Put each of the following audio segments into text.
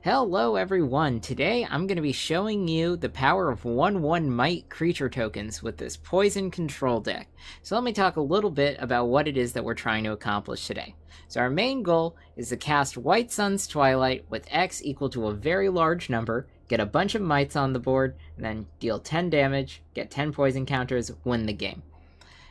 Hello everyone, today I'm going to be showing you the power of 1/1 Might creature tokens with this poison control deck. So let me talk a little bit about what it is that we're trying to accomplish today. So our main goal is to cast White Sun's Twilight with X equal to a very large number, get a bunch of mites on the board, and then deal 10 damage, get 10 poison counters, win the game.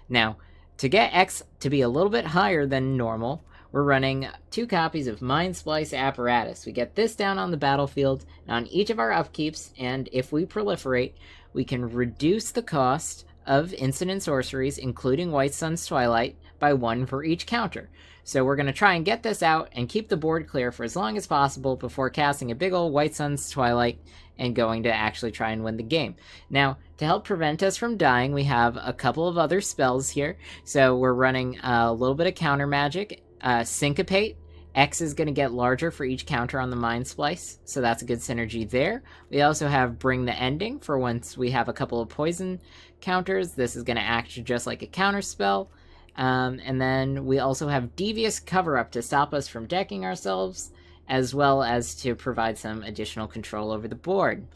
Now, to get X to be a little bit higher than normal, we're running 2 copies of Mind Splice Apparatus. We get this down on the battlefield, and on each of our upkeeps, and if we proliferate, we can reduce the cost of instant and sorceries, including White Sun's Twilight, by 1 for each counter. So we're going to try and get this out and keep the board clear for as long as possible before casting a big old White Sun's Twilight and going to actually try and win the game. Now, to help prevent us from dying, we have a couple of other spells here. So we're running a little bit of counter magic. Syncopate. X is going to get larger for each counter on the Mind Splice, so that's a good synergy there. We also have Bring the Ending for once we have a couple of poison counters. This is going to act just like a counter spell. And then we also have Devious Cover-Up to stop us from decking ourselves, as well as to provide some additional control over the board.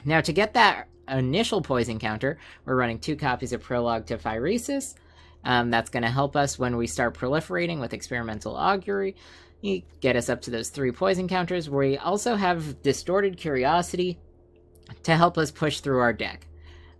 Now, to get that initial poison counter, we're running 2 copies of Prologue to Phyresis. That's going to help us when we start proliferating with Experimental Augury. You get us up to those 3 poison counters. We also have Distorted Curiosity to help us push through our deck.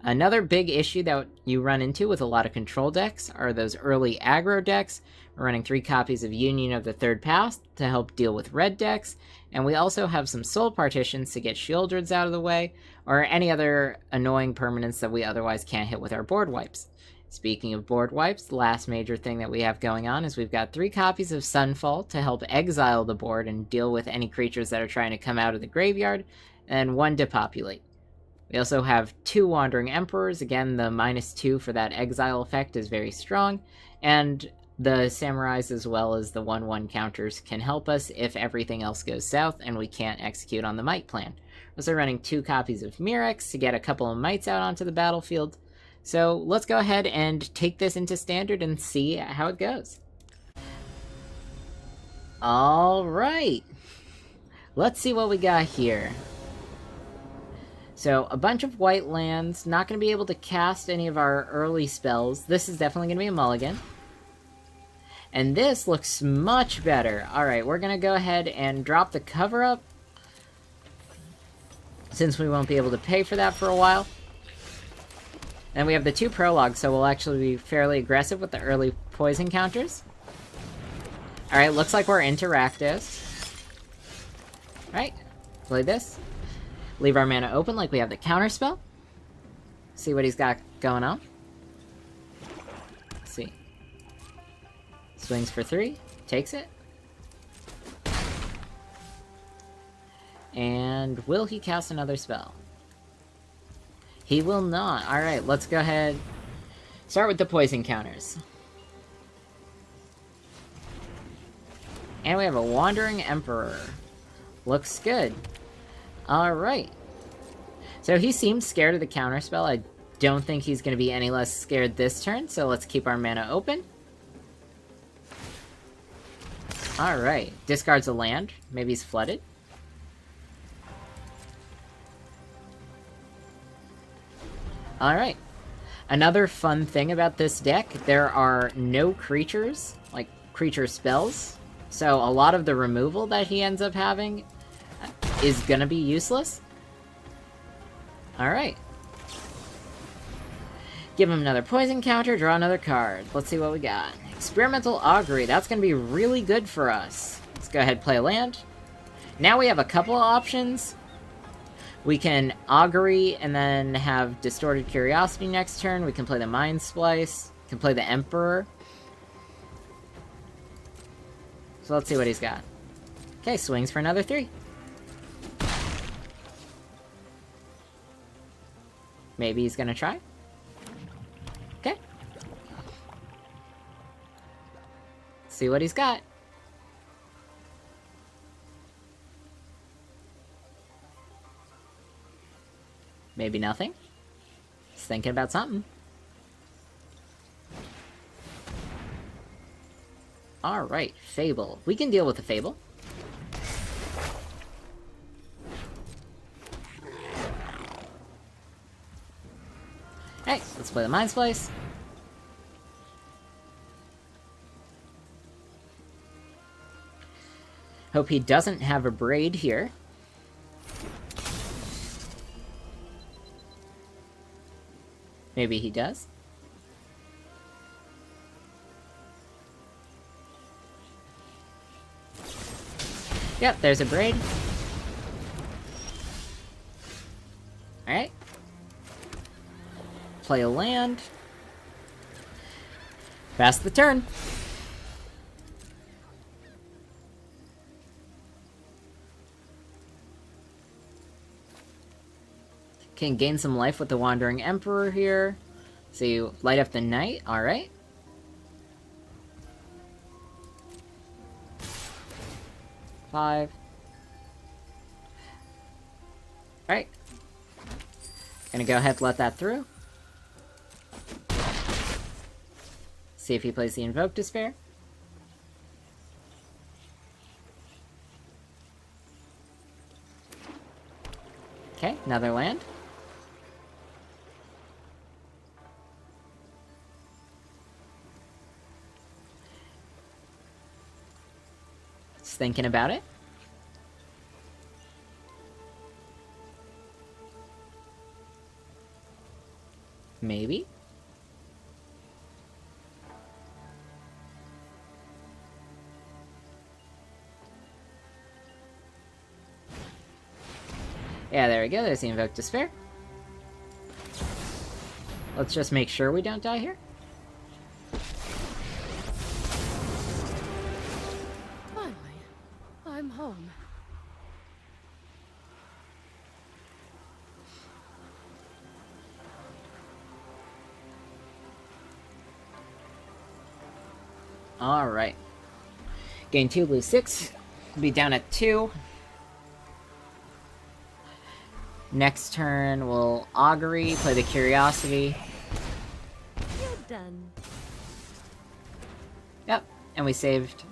Another big issue that you run into with a lot of control decks are those early aggro decks. We're running 3 copies of Union of the Third Path to help deal with red decks, and we also have some Soul Partitions to get Shieldreds out of the way, or any other annoying permanents that we otherwise can't hit with our board wipes. Speaking of board wipes, the last major thing that we have going on is we've got 3 copies of Sunfall to help exile the board and deal with any creatures that are trying to come out of the graveyard, and 1 Depopulate. We also have 2 Wandering Emperors. Again, the -2 for that exile effect is very strong, and the Samurais as well as the 1/1 counters can help us if everything else goes south and we can't execute on the Might plan. We're also running 2 copies of Mirex to get a couple of Mites out onto the battlefield. So let's go ahead and take this into Standard and see how it goes. Alright, let's see what we got here. So, a bunch of white lands, not going to be able to cast any of our early spells. This is definitely going to be a mulligan. And this looks much better. Alright, we're going to go ahead and drop the cover-up, since we won't be able to pay for that for a while. And we have the 2 prologues, so we'll actually be fairly aggressive with the early poison counters. Alright, looks like we're into Rakdos. Alright, play this. Leave our mana open like we have the counter spell. See what he's got going on. Let's see. Swings for 3, takes it. And will he cast another spell? He will not. Alright, let's go ahead. Start with the poison counters. And we have a Wandering Emperor. Looks good. Alright. So he seems scared of the counterspell. I don't think he's going to be any less scared this turn, so let's keep our mana open. Alright. Discards a land. Maybe he's flooded. Alright. Another fun thing about this deck, there are no creatures, like creature spells, so a lot of the removal that he ends up having is gonna be useless. Alright. Give him another poison counter, draw another card. Let's see what we got. Experimental Augury, that's gonna be really good for us. Let's go ahead and play a land. Now we have a couple of options. We can Augury and then have Distorted Curiosity next turn. We can play the Mind Splice. We can play the Emperor. So let's see what he's got. Okay, swings for another 3. Maybe he's gonna try. Okay. See what he's got. Maybe nothing. He's thinking about something. Alright, Fable. We can deal with the Fable. Alright, let's play the Mind Splice. Hope he doesn't have a Braid here. Maybe he does. Yep, there's a Braid. Alright. Play a land. Pass the turn. Can gain some life with the Wandering Emperor here. So you light up the Knight, alright. Five. Alright. Gonna go ahead and let that through. See if he plays the Invoke Despair. Okay, another land. Just thinking about it. Maybe. Yeah, there we go. There's the Invoke Despair. Let's just make sure we don't die here. Finally, I'm home. Alright. Gain 2, lose 6. Be down at 2. Next turn, we'll Augury, play the Curiosity. You're done. Yep, and we saved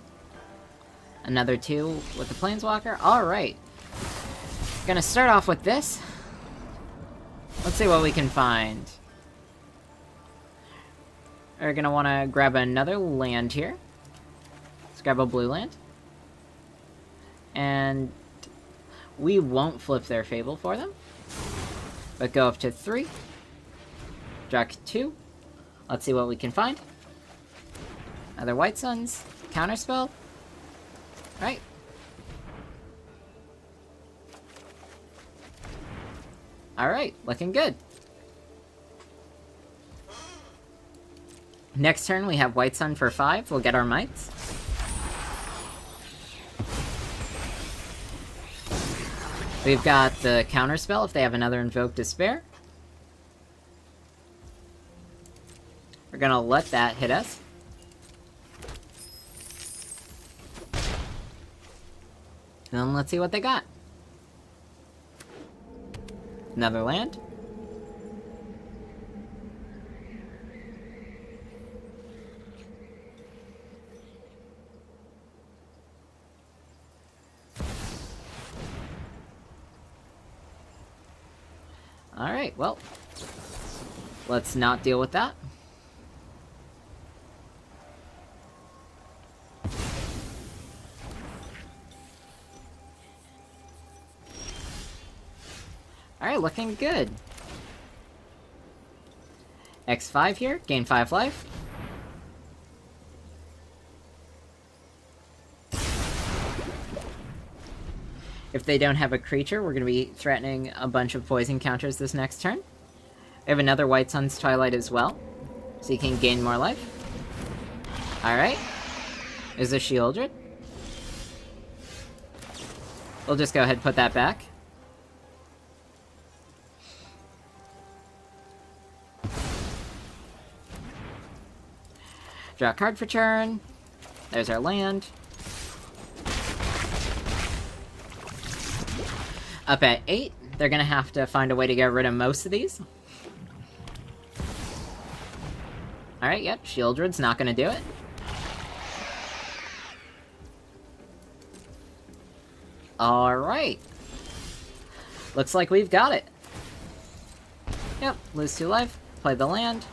another 2 with the Planeswalker. Alright. Gonna start off with this. Let's see what we can find. We're gonna want to grab another land here. Let's grab a blue land. And we won't flip their Fable for them. But go up to 3. Draw 2. Let's see what we can find. Another White Suns. Counterspell. Right. Alright, looking good. Next turn we have White Sun for 5. We'll get our Mites. We've got the Counterspell if they have another Invoke Despair. We're gonna let that hit us. And then let's see what they got. Another land. Alright, well, let's not deal with that. Alright, looking good. X5 here, gain 5 life. If they don't have a creature, we're going to be threatening a bunch of poison counters this next turn. We have another White Sun's Twilight as well, so you can gain more life. Alright. Is this Shieldred? We'll just go ahead and put that back. Draw a card for turn. There's our land. Up at 8, they're gonna have to find a way to get rid of most of these. Alright, yep, Shieldred's not gonna do it. Alright. Looks like we've got it. Yep, lose 2 life. play the land.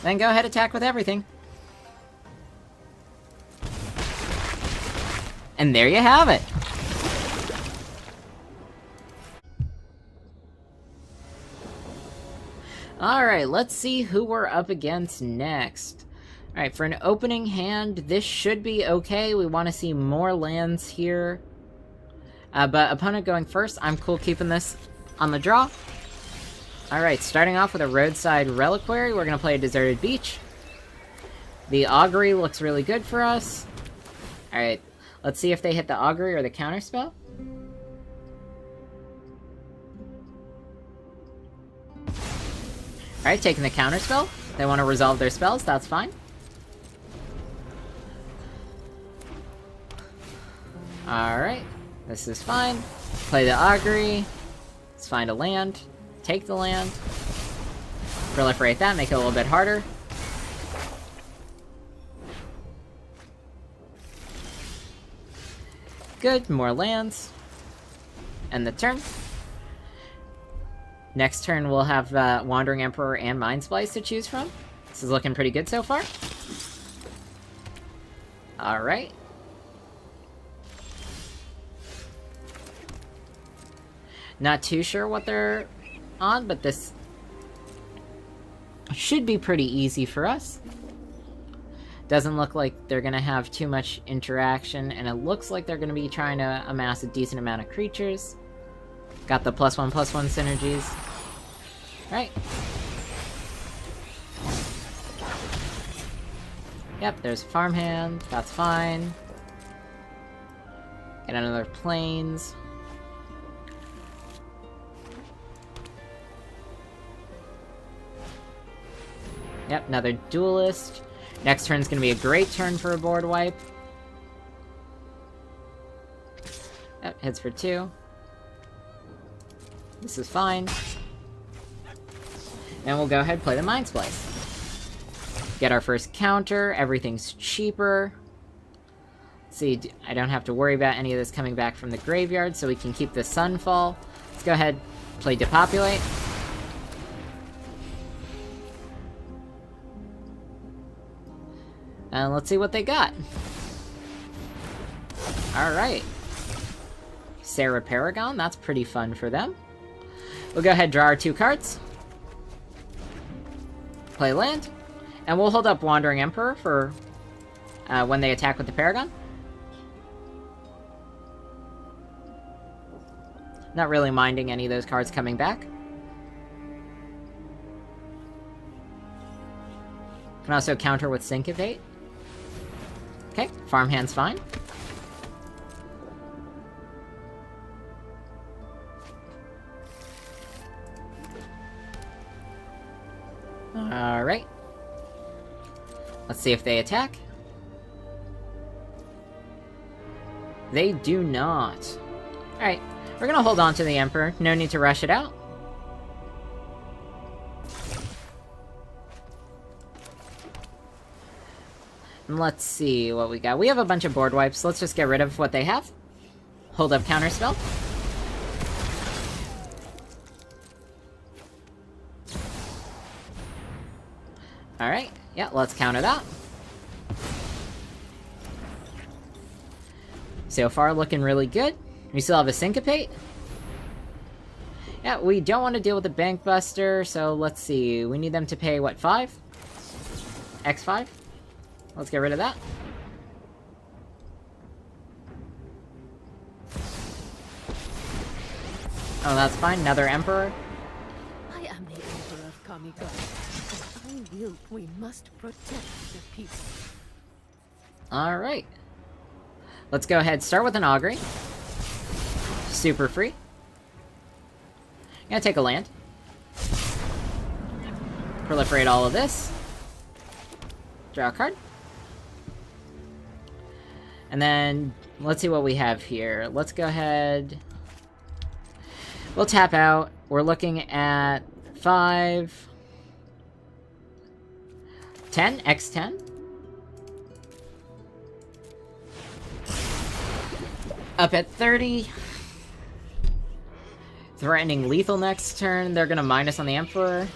Then go ahead, attack with everything. And there you have it! Alright, let's see who we're up against next. Alright, for an opening hand, this should be okay. We want to see more lands here. But opponent going first, I'm cool keeping this on the draw. Alright, starting off with a Roadside Reliquary, we're gonna play a Deserted Beach. The Augury looks really good for us. Alright, let's see if they hit the Augury or the Counterspell. Alright, taking the Counterspell. They want to resolve their spells, that's fine. Alright, this is fine. Play the Augury. Let's find a land. Take the land. Proliferate that, make it a little bit harder. Good, more lands. End the turn. Next turn we'll have Wandering Emperor and Mind Splice to choose from. This is looking pretty good so far. Alright. Not too sure what they're on, but this should be pretty easy for us. Doesn't look like they're gonna have too much interaction, and it looks like they're gonna be trying to amass a decent amount of creatures. Got the +1/+1 synergies. Right. Yep, there's Farmhand, that's fine. Get another Plains. Yep, another Duelist. Next turn's gonna be a great turn for a board wipe. Yep, hits for 2. This is fine. And we'll go ahead and play the Mind Splice. Get our first counter, everything's cheaper. Let's see, I don't have to worry about any of this coming back from the graveyard, so we can keep the Sunfall. Let's go ahead, play Depopulate. And let's see what they got. Alright. Sarah Paragon, that's pretty fun for them. We'll go ahead and draw our 2 cards. Play land. And we'll hold up Wandering Emperor for when they attack with the Paragon. Not really minding any of those cards coming back. Can also counter with Syncopate. Okay, Farmhand's fine. Alright. Let's see if they attack. They do not. Alright, we're gonna hold on to the Emperor. No need to rush it out. And let's see what we got. We have a bunch of board wipes. Let's just get rid of what they have. Hold up Counterspell. Alright, yeah, let's counter that. So far, looking really good. We still have a Syncopate. Yeah, we don't want to deal with the Bank Buster, so let's see. We need them to pay, what, 5? X5? Let's get rid of that. Oh, that's fine. Another Emperor. I am the Emperor of Kamiko. We must protect the peace. Alright. Let's go ahead, start with an Augury. Super free. Gonna take a land. Proliferate all of this. Draw a card. And then, let's see what we have here. Let's go ahead. We'll tap out. We're looking at 5... 10? X10? Up at 30. Threatening lethal next turn. They're gonna minus on the Emperor.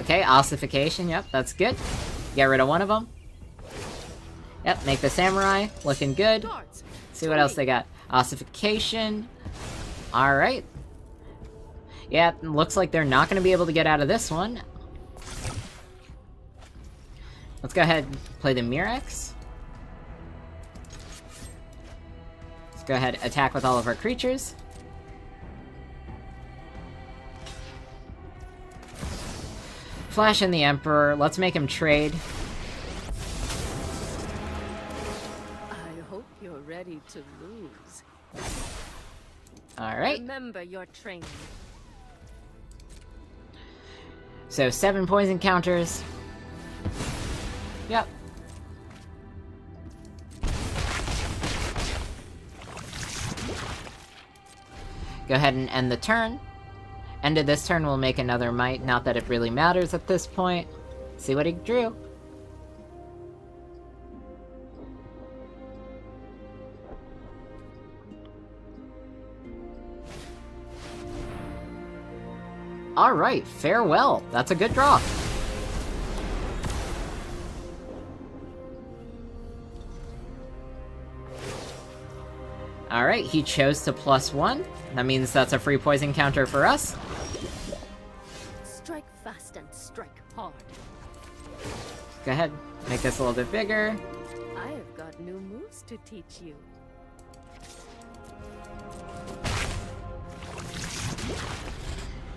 Okay, ossification. Yep, that's good. Get rid of one of them. Yep, make the Samurai. Looking good. See what else they got. Ossification. Alright. Yeah, looks like they're not gonna be able to get out of this one. Let's go ahead and play the Mirex. Let's go ahead and attack with all of our creatures. Flash in the Emperor. Let's make him trade. I hope you're ready to lose. Alright. Remember your training. So 7 poison counters. Yep. Go ahead and end the turn. End of this turn will make another might, not that it really matters at this point. See what he drew. Alright, farewell. That's a good draw. Alright, he chose to +1. That means that's a free poison counter for us. Strike fast and strike hard. Go ahead, make this a little bit bigger. I have got new moves to teach you.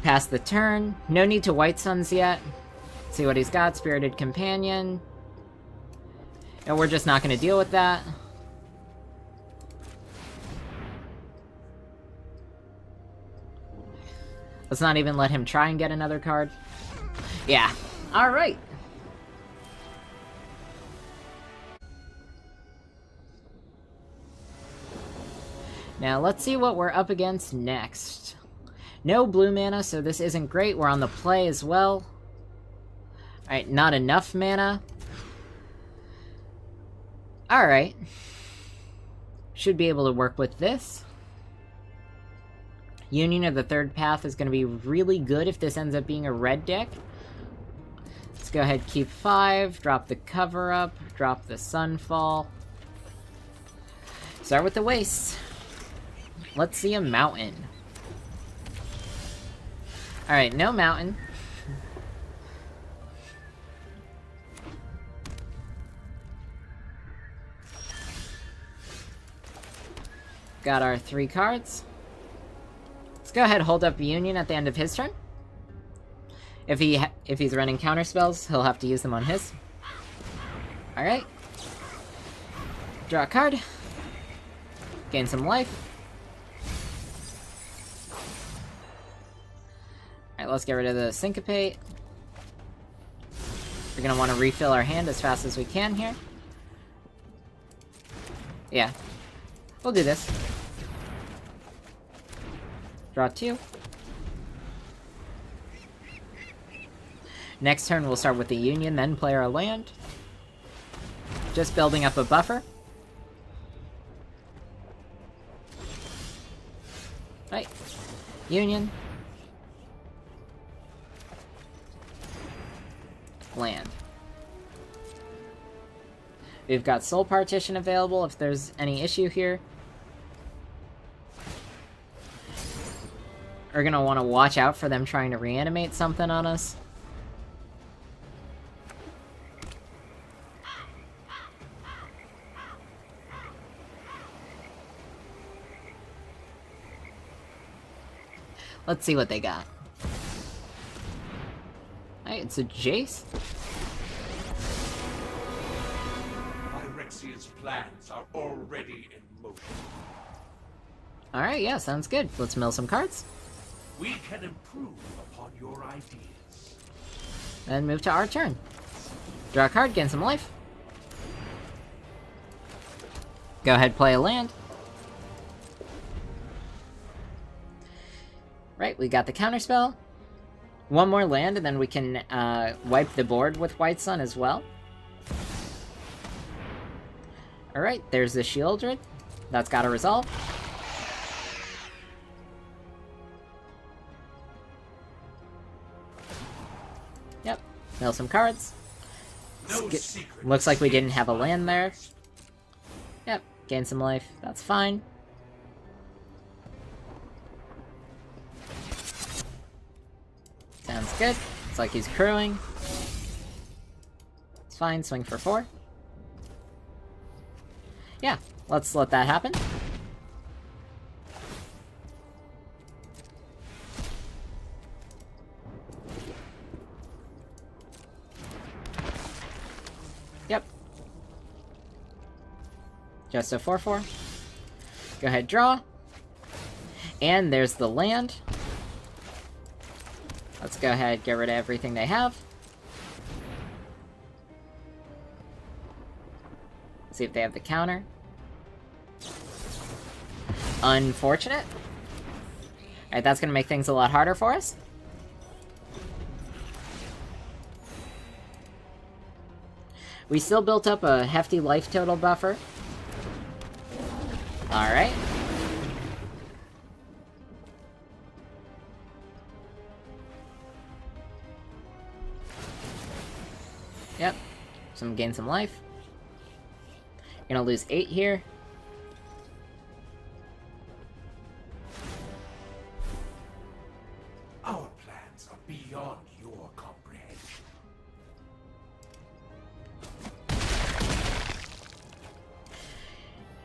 Pass the turn. No need to White Suns yet. See what he's got. Spirited Companion. And we're just not going to deal with that. Let's not even let him try and get another card. Yeah. Alright. Now let's see what we're up against next. No blue mana, so this isn't great. We're on the play as well. Alright, not enough mana. Alright. Should be able to work with this. Union of the Third Path is going to be really good if this ends up being a red deck. Let's go ahead, keep 5, drop the Cover Up, drop the Sunfall. Start with the Waste. Let's see a Mountain. Alright, no Mountain. Got our 3 cards. Let's go ahead and hold up Union at the end of his turn. If he's running counter spells, he'll have to use them on his. Alright. Draw a card. Gain some life. Alright, let's get rid of the Syncopate. We're gonna want to refill our hand as fast as we can here. Yeah. We'll do this. Draw 2. Next turn we'll start with the Union, then play our land. Just building up a buffer. Right. Union. Land. We've got Soul Partition available if there's any issue here. We're gonna want to watch out for them trying to reanimate something on us. Let's see what they got. Hey, it's a Jace. Phyrexia's plans are already in motion. Alright, yeah, sounds good. Let's mill some cards. We can improve upon your ideas. Then move to our turn. Draw a card, gain some life. Go ahead, play a land. Right, we got the counterspell. One more land, and then we can wipe the board with White Sun as well. Alright, there's the Shieldred. That's gotta resolve. Mill some cards. No secret. Looks like we didn't have a land there. Yep, gain some life. That's fine. Sounds good. It's like he's crewing. It's fine, swing for 4. Yeah, let's let that happen. Yep. Just a 4/4. Go ahead, draw. And there's the land. Let's go ahead, get rid of everything they have. See if they have the counter. Unfortunate. Alright, that's gonna make things a lot harder for us. We still built up a hefty life total buffer. Alright. Yep. Gain some life. Gonna lose 8 here. Our plans are beyond your comprehension.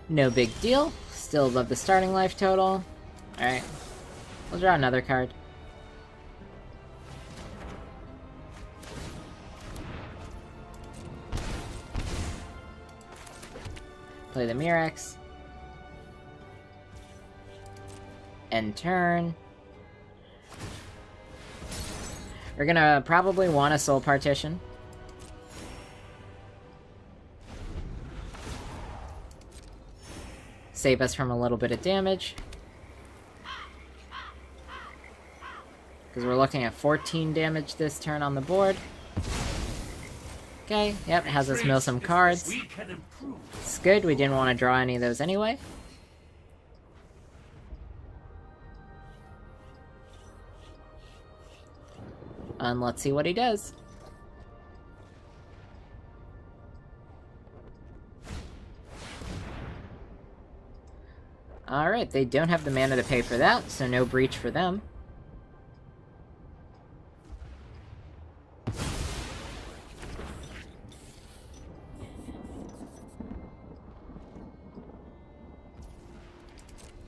No big deal. Still above the starting life total. Alright. We'll draw another card. Play the Mirex. End turn. We're gonna probably want a Soul Partition. Save us from a little bit of damage. Because we're looking at 14 damage this turn on the board. Okay, yep, it has us mill some cards. We can improve. It's good, we didn't want to draw any of those anyway. And let's see what he does. Alright, they don't have the mana to pay for that, so no breach for them.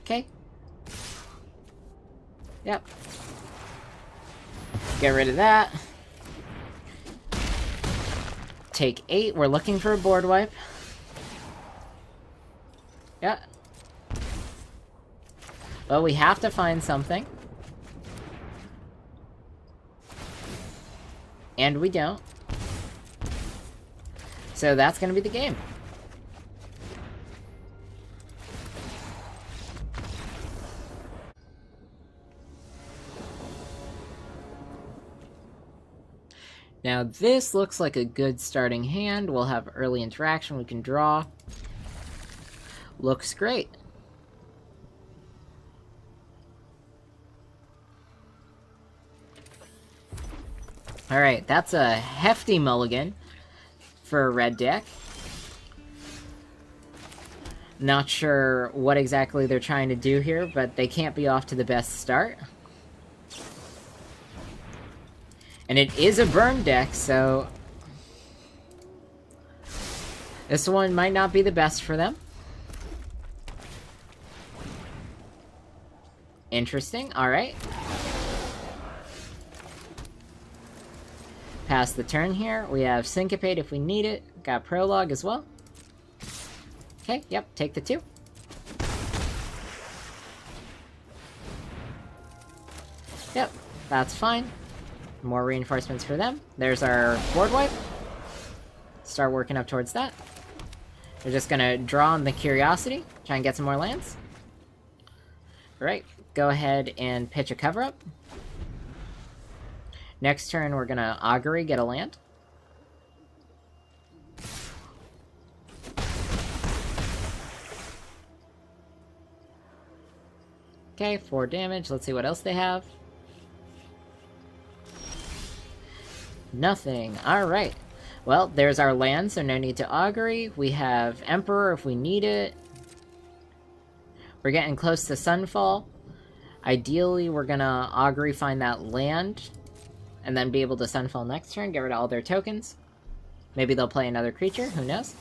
Okay. Yep. Get rid of that. Take 8. We're looking for a board wipe. Yeah. Well, we have to find something. And we don't. So that's gonna be the game. Now this looks like a good starting hand. We'll have early interaction, we can draw. Looks great. Alright, that's a hefty mulligan for a red deck. Not sure what exactly they're trying to do here, but they can't be off to the best start. And it is a burn deck, so this one might not be the best for them. Interesting, alright. Pass the turn here. We have Syncopate if we need it. Got Prologue as well. Okay, yep, take the 2. Yep, that's fine. More reinforcements for them. There's our board wipe. Start working up towards that. We're just gonna draw on the Curiosity, try and get some more lands. Alright, go ahead and pitch a cover-up. Next turn, we're gonna Augury, get a land. Okay, 4 damage. Let's see what else they have. Nothing. Alright. Well, there's our land, so no need to augury. We have Emperor if we need it. We're getting close to Sunfall. Ideally, we're gonna augury find that land, and then be able to Sunfall next turn, get rid of all their tokens. Maybe they'll play another creature, who knows?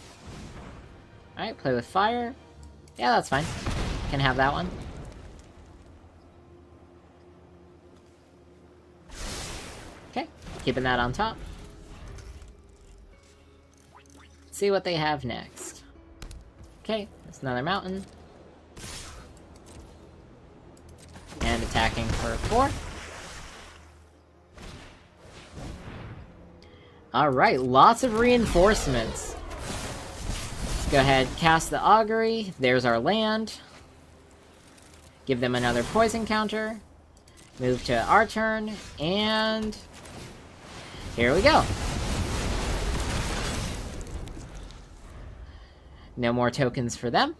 Alright, play with fire. Yeah, that's fine. Can have that one. Okay, keeping that on top. See what they have next. Okay, that's another mountain. And attacking for 4. Alright, lots of reinforcements. Let's go ahead, cast the augury. There's our land. Give them another poison counter. Move to our turn, and here we go. No more tokens for them.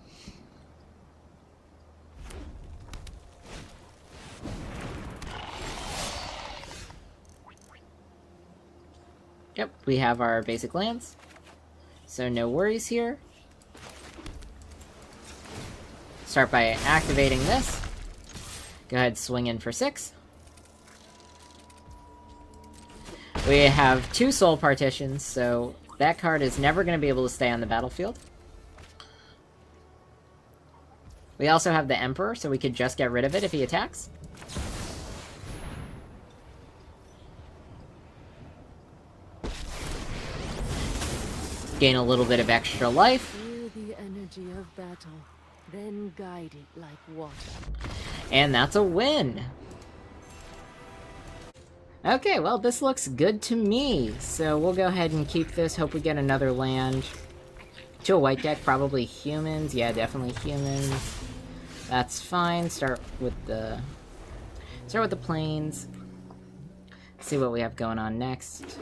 Yep, we have our basic lands. So no worries here. Start by activating this. Go ahead, swing in for 6. We have 2 soul partitions, so that card is never going to be able to stay on the battlefield. We also have the Emperor, so we could just get rid of it if he attacks. Gain a little bit of extra life. Feel the energy of battle, then guide it like water. And that's a win! Okay, well, this looks good to me. So we'll go ahead and keep this. Hope we get another land. To a white deck, probably humans. Yeah, definitely humans. That's fine. Start with the planes. See what we have going on next.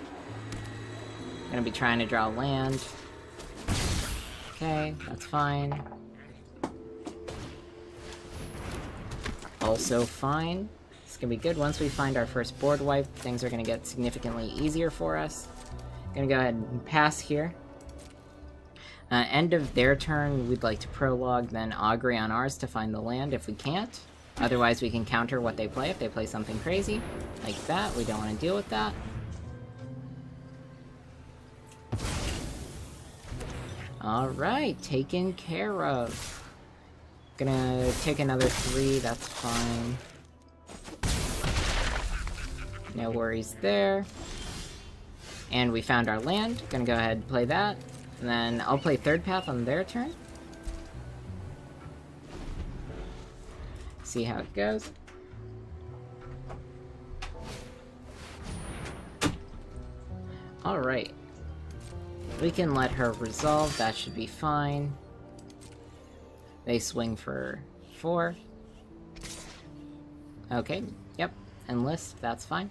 Gonna be trying to draw land. Okay, that's fine. Also fine. It's gonna be good. Once we find our first board wipe, things are gonna get significantly easier for us. Gonna go ahead and pass here. End of their turn, we'd like to prologue, then augury on ours to find the land if we can't. Otherwise, we can counter what they play if they play something crazy. Like that, we don't want to deal with that. Alright, taken care of. Gonna take another 3, that's fine. No worries there. And we found our land. Gonna go ahead and play that. And then I'll play Third Path on their turn. See how it goes. Alright. We can let her resolve, that should be fine. They swing for 4. Okay, yep. Enlist, that's fine.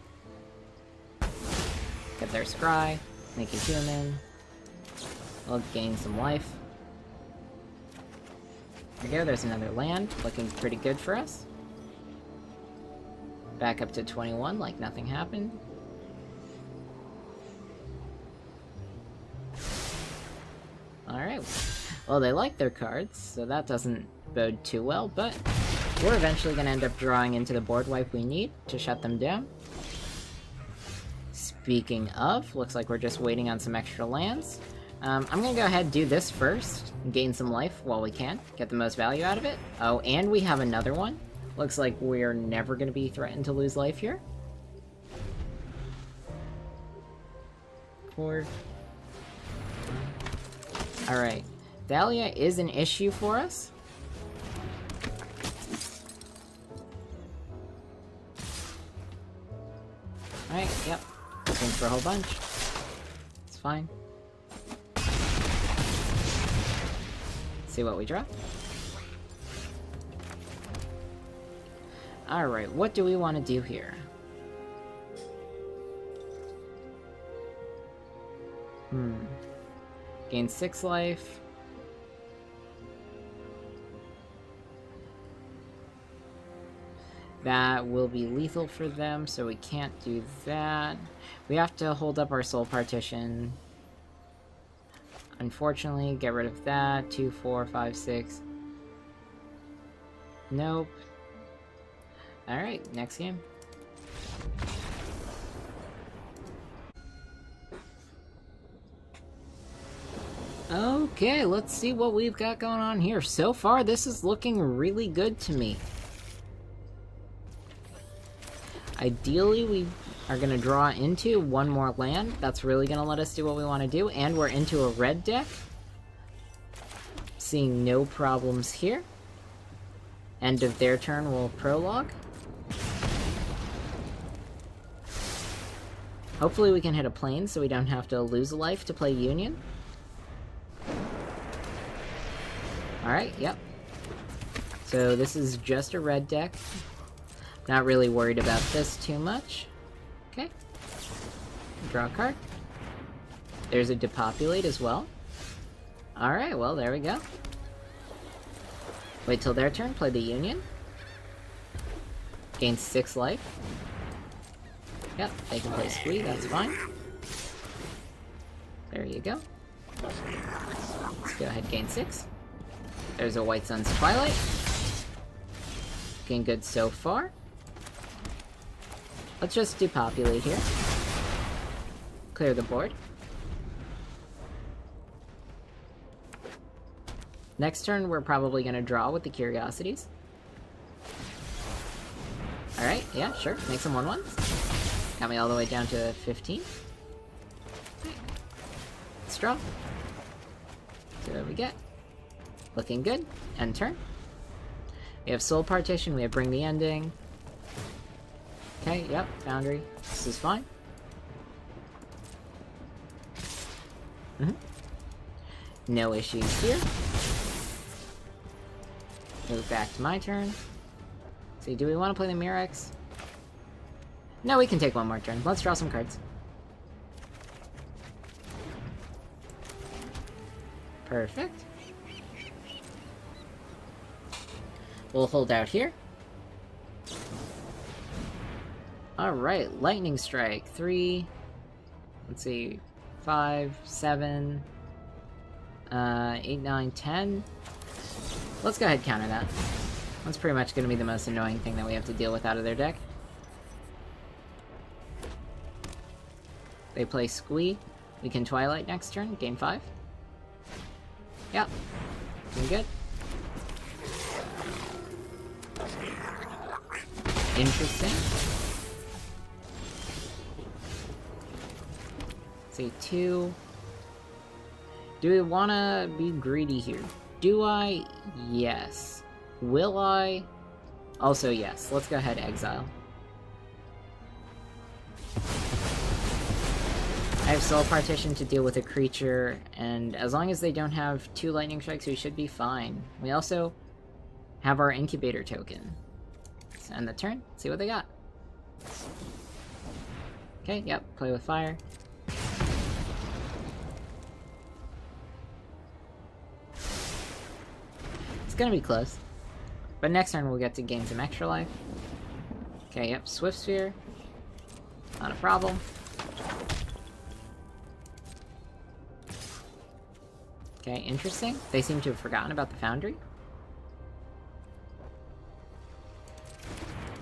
Get their scry, make a human. We'll gain some life. There we go, there's another land, looking pretty good for us. Back up to 21 like nothing happened. Alright, well they like their cards, so that doesn't bode too well, but we're eventually going to end up drawing into the board wipe we need to shut them down. Speaking of, looks like we're just waiting on some extra lands. I'm going to go ahead and do this first, gain some life while we can, get the most value out of it. Oh, and we have another one. Looks like we're never going to be threatened to lose life here. 4. Alright, Dahlia is an issue for us. Alright, yep. Swing for a whole bunch. It's fine. See what we draw. Alright, what do we want to do here? Gain 6 life. That will be lethal for them, so we can't do that. We have to hold up our soul partition. Unfortunately, get rid of that. 2, 4, 5, 6. Nope. Alright, next game. Okay, let's see what we've got going on here. So far, this is looking really good to me. Ideally, we are going to draw into one more land. That's really going to let us do what we want to do. And we're into a red deck. Seeing no problems here. End of their turn, we'll prologue. Hopefully we can hit a plane so we don't have to lose a life to play Union. Alright, yep. So this is just a red deck. Not really worried about this too much. Okay. Draw a card. There's a depopulate as well. Alright, well, there we go. Wait till their turn, play the Union. Gain 6 life. Yep, they can play Squee, that's fine. There you go. Let's go ahead, gain 6. There's a White Sun's Twilight. Looking good so far. Let's just depopulate here. Clear the board. Next turn, we're probably going to draw with the Curiosities. Alright, yeah, sure. Make some 1/1s. Got me all the way down to 15. Right. Let's draw. See what we get. Looking good. End turn. We have Soul Partition, we have Bring the Ending. Okay, yep, Foundry. This is fine. No issues here. Move back to my turn. See, do we want to play the Mirex? No, we can take one more turn. Let's draw some cards. Perfect. We'll hold out here. Alright, Lightning Strike. 3. Let's see. 5, 7. 8, 9, 10. Let's go ahead and counter that. That's pretty much going to be the most annoying thing that we have to deal with out of their deck. They play Squee. We can Twilight next turn, gain 5. Yep. Doing good. Interesting. Say 2. Do we want to be greedy here? Do I? Yes. Will I? Also yes. Let's go ahead and exile. I have Soul Partition to deal with a creature, and as long as they don't have 2 Lightning Strikes, we should be fine. We also have our Incubator token. Let's end the turn, see what they got. Okay, yep, play with fire. It's gonna be close. But next turn we'll get to gain some extra life. Okay, yep, Swift Sphere. Not a problem. Okay, interesting. They seem to have forgotten about the Foundry.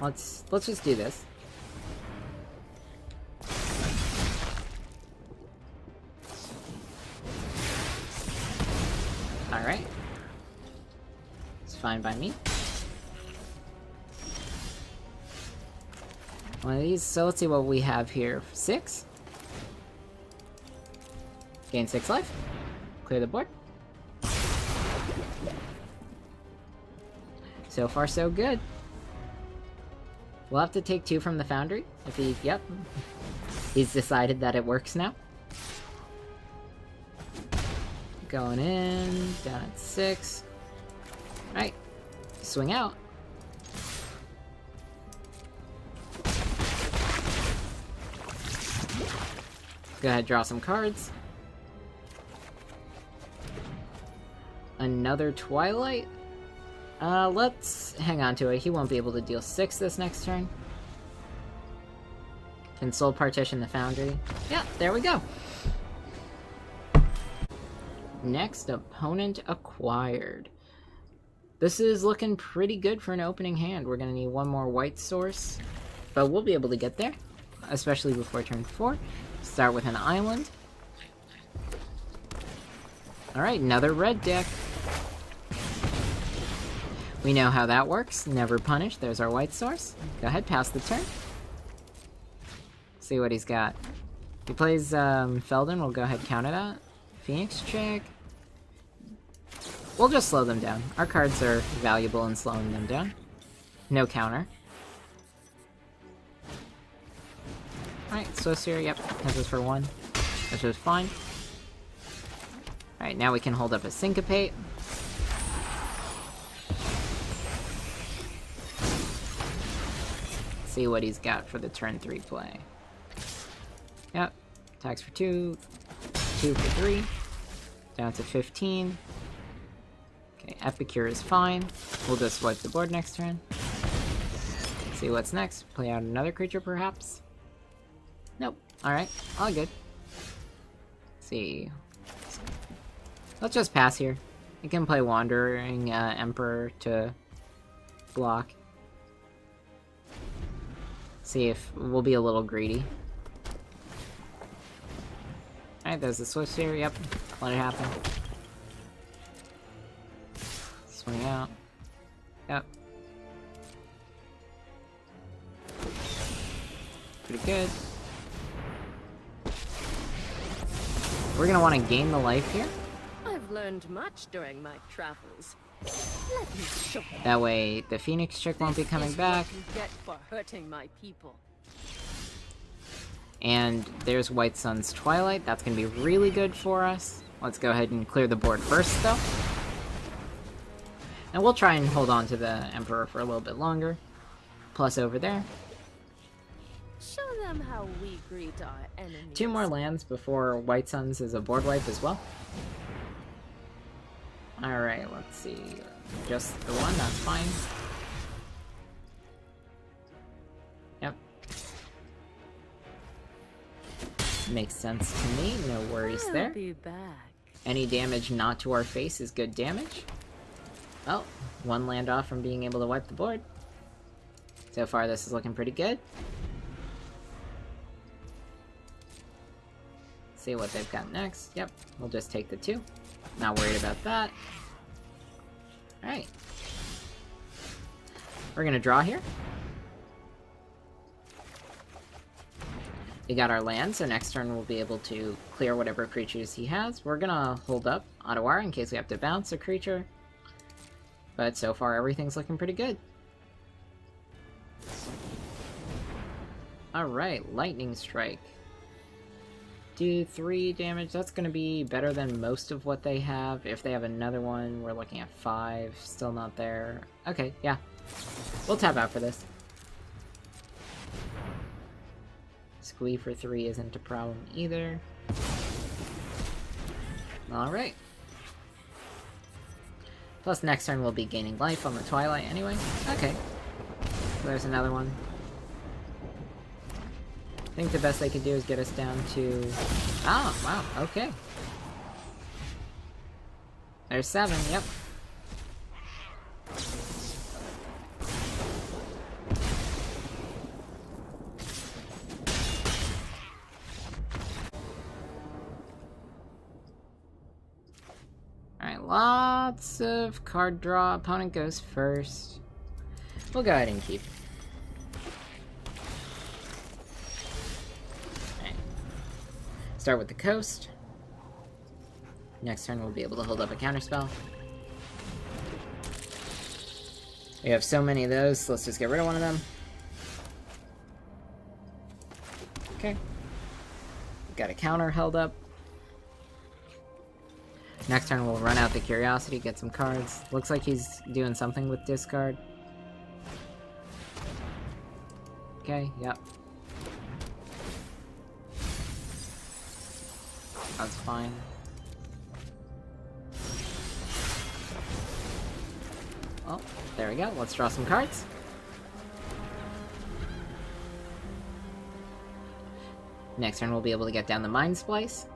Let's just do this. Alright. It's fine by me. One of these, so let's see what we have here. 6. Gain 6 life. Clear the board. So far, so good. We'll have to take 2 from the Foundry. If he, yep. He's decided that it works now. Going in, down at 6. Alright. Swing out. Go ahead, draw some cards. Another Twilight? Let's hang on to it. He won't be able to deal 6 this next turn. Can Soul Partition the Foundry. Yeah, there we go. Next, opponent acquired. This is looking pretty good for an opening hand. We're gonna need one more white source, but we'll be able to get there, especially before turn 4. Start with an island. Alright, another red deck. We know how that works. Never punish. There's our white source. Go ahead, pass the turn. See what he's got. If he plays Felden, we'll go ahead, counter that. Phoenix check. We'll just slow them down. Our cards are valuable in slowing them down. No counter. Alright, Swiftspear, yep, has this for 1. Which is fine. Alright, now we can hold up a Syncopate. See what he's got for the turn 3 play. Yep, attacks for 2, 2 for 3, down to 15. Okay, Epicure is fine. We'll just wipe the board next turn. See what's next. Play out another creature, perhaps? Nope. Alright, all good. See. Let's just pass here. You can play Wandering Emperor to block. See if we'll be a little greedy. Alright, there's the Swiftspear, yep. Let it happen. Swing out. Yep. Pretty good. We're gonna want to gain the life here. I've learned much during my travels. Let me show you. That way the Phoenix chick won't be coming back. What you get for hurting my people. And there's White Sun's Twilight. That's gonna be really good for us. Let's go ahead and clear the board first, though. And we'll try and hold on to the Emperor for a little bit longer. Plus over there. Show them how we greet our enemies. 2 more lands before White Sun's is a board wipe as well. Alright, let's see. Just the one, that's fine. Yep. Makes sense to me, no worries I'll there. be back. Any damage not to our face is good damage. Oh, 1 land off from being able to wipe the board. So far this is looking pretty good. See what they've got next. Yep, we'll just take the 2. Not worried about that. Alright. We're gonna draw here. We got our land, so next turn we'll be able to clear whatever creatures he has. We're gonna hold up Ottawara in case we have to bounce a creature. But so far everything's looking pretty good. Alright, Lightning Strike. Do 3 damage. That's going to be better than most of what they have. If they have another one, we're looking at 5. Still not there. Okay, yeah. We'll tap out for this. Squee for 3 isn't a problem either. Alright. Plus next turn we'll be gaining life on the Twilight anyway. Okay. There's another one. I think the best they could do is get us down to... Oh, wow, okay. There's 7, yep. Alright, lots of card draw. Opponent goes first. We'll go ahead and keep. Start with the coast. Next turn we'll be able to hold up a counterspell. We have so many of those, so let's just get rid of one of them. Okay. Got a counter held up. Next turn we'll run out the Curiosity, get some cards. Looks like he's doing something with discard. Okay, yep. That's fine. Oh, there we go. Let's draw some cards. Next turn, we'll be able to get down the Mind Splice.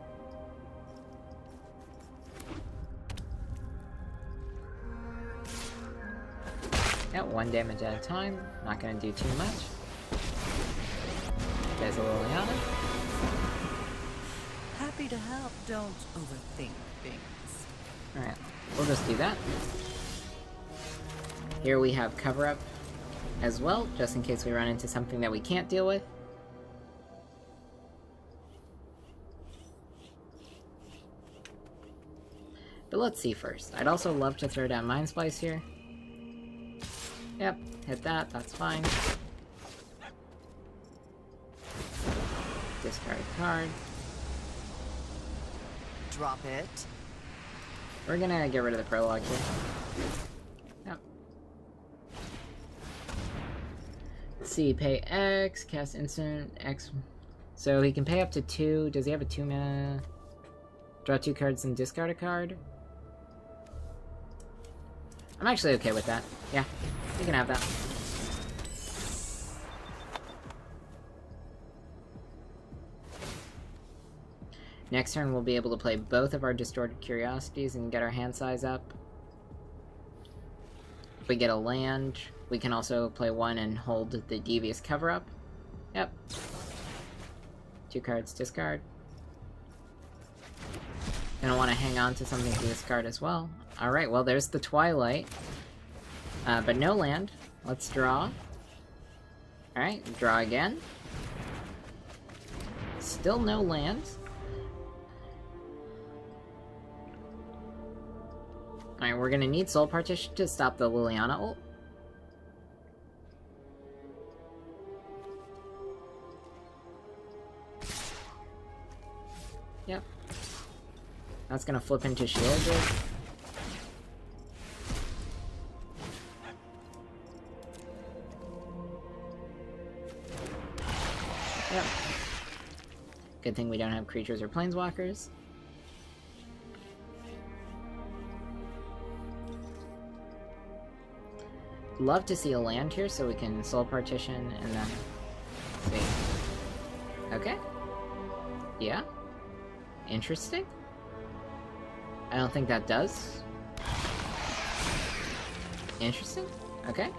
Yeah, 1 damage at a time. Not gonna do too much. There's a Liliana. Happy to help, don't overthink things. Alright, we'll just do that. Here we have Cover Up as well, just in case we run into something that we can't deal with. But let's see first. I'd also love to throw down Mind Splice here. Yep, hit that, that's fine. Discard a card. Drop it. We're gonna get rid of the prologue here. Yep. Let's see, pay X, cast instant, X. So he can pay up to 2. Does he have a 2 mana? Draw 2 cards and discard a card? I'm actually okay with that. Yeah, you can have that. Next turn, we'll be able to play both of our Distorted Curiosities and get our hand size up. If we get a land, we can also play 1 and hold the Devious Cover-Up. Yep. 2 cards, discard. Gonna want to hang on to something to discard as well. Alright, well there's the Twilight. But no land. Let's draw. Alright, draw again. Still no lands. Alright, we're gonna need Soul Partition to stop the Liliana ult. Yep. That's gonna flip into Shielded. Yep. Good thing we don't have creatures or planeswalkers. Love to see a land here so we can Soul Partition and then see. Okay. Yeah. Interesting. I don't think that does. Interesting. Okay.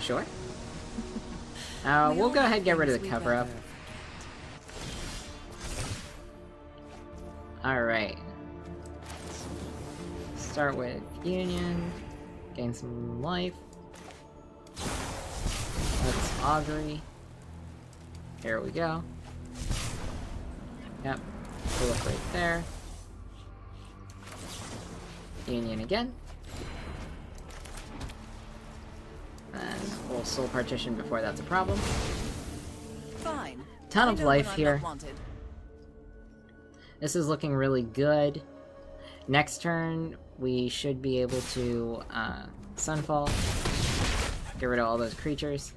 Sure. We'll go ahead and get rid of the cover up. Alright. Start with Union. Gain some life. That's Augury. Here we go. Yep. We'll look right there. Union again. And we'll Soul Partition before that's a problem. Fine. Ton of life here. Wanted. This is looking really good. Next turn, we should be able to Sunfall. Get rid of all those creatures.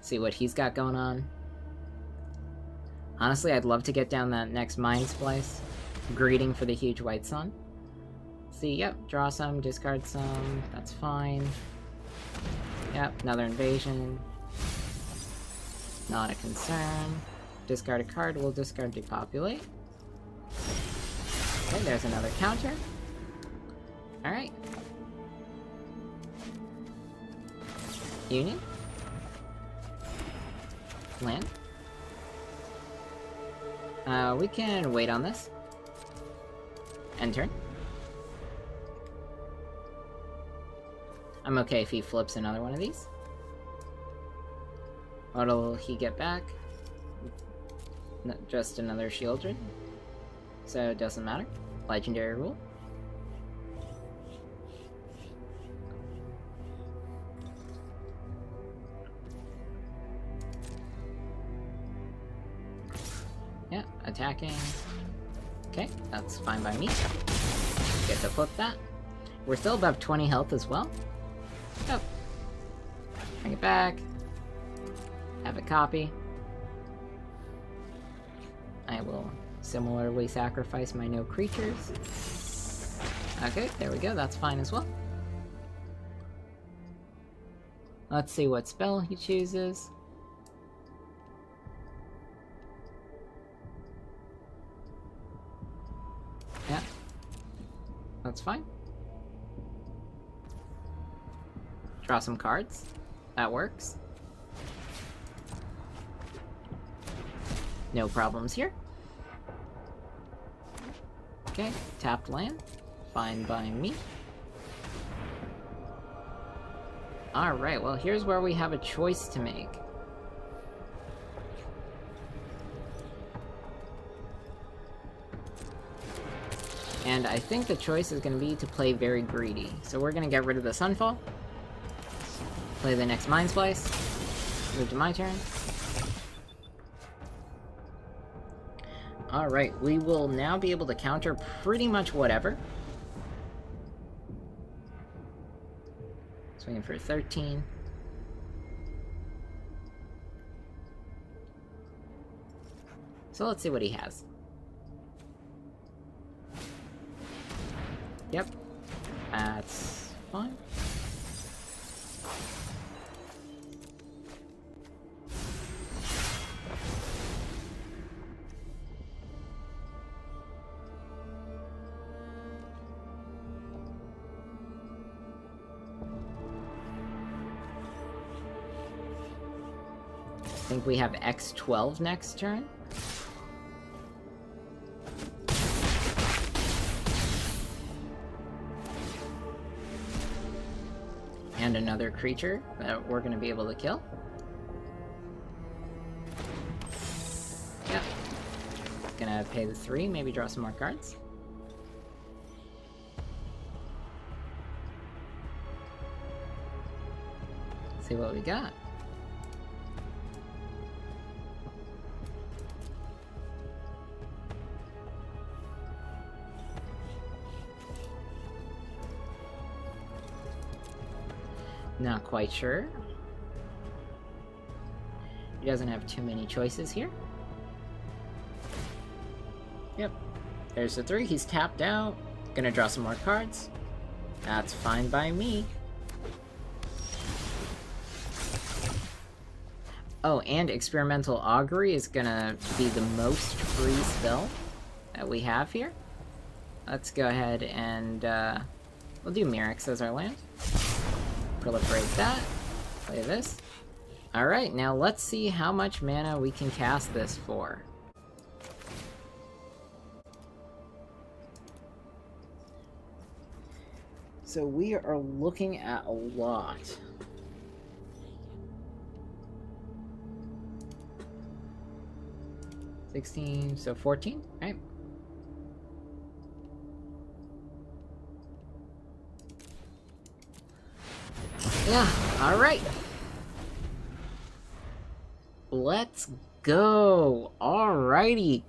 See what he's got going on. Honestly, I'd love to get down that next Mind Splice. Greeting for the huge white sun. See, yep, draw some, discard some, that's fine. Yep, another invasion. Not a concern. Discard a card, we'll discard Depopulate. Okay, there's another counter. Alright. Union. Land. We can wait on this. End turn. I'm okay if he flips another one of these. What'll he get back? Just another Shieldred. So it doesn't matter. Legendary rule. Yeah, attacking. Okay, that's fine by me. Get to flip that. We're still above 20 health as well. Oh. Bring it back. Have a copy. I will Similarly, sacrifice my no creatures. Okay, there we go, that's fine as well. Let's see what spell he chooses. Yeah, that's fine. Draw some cards. That works. No problems here. Okay, tapped land. Fine by me. Alright, well here's where we have a choice to make. And I think the choice is going to be to play very greedy. So we're going to get rid of the Sunfall. Play the next Mind Splice. Move to my turn. Alright, we will now be able to counter pretty much whatever. Swinging for 13. So let's see what he has. Yep. That's fine. I think we have X12 next turn. And another creature that we're going to be able to kill. Yep. Gonna pay the 3, maybe draw some more cards. See what we got. Not quite sure. He doesn't have too many choices here. Yep. There's the 3. He's tapped out. Gonna draw some more cards. That's fine by me. Oh, and Experimental Augury is gonna be the most free spell that we have here. Let's go ahead and we'll do Mirrex as our land. Proliferate that. Play this. Alright, now let's see how much mana we can cast this for. So we are looking at a lot. $16, so 14, right? Yeah, alright. Let's go. Alrighty.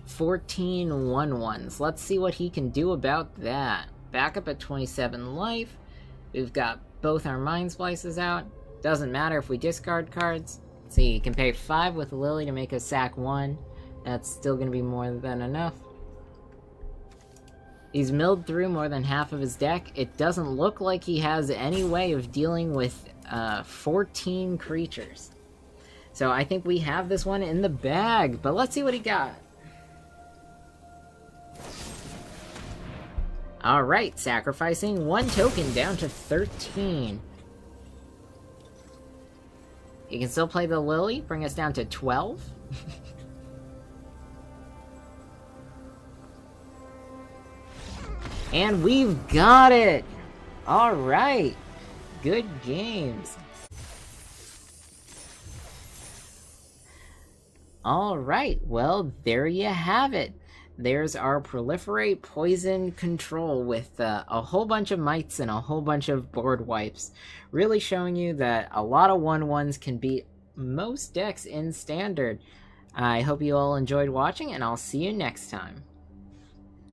14 1/1s. Let's see what he can do about that. Back up at 27 life. We've got both our Mind Splices out. Doesn't matter if we discard cards. See, he can pay 5 with Lily to make us sack 1. That's still going to be more than enough. He's milled through more than half of his deck. It doesn't look like he has any way of dealing with 14 creatures. So I think we have this one in the bag, but let's see what he got. Alright, sacrificing 1 token down to 13. You can still play the Lily, bring us down to 12. And we've got it! Alright! Good games. Alright, well, there you have it. There's our Proliferate Poison Control with a whole bunch of mites and a whole bunch of board wipes. Really showing you that a lot of 1/1s can beat most decks in Standard. I hope you all enjoyed watching, and I'll see you next time.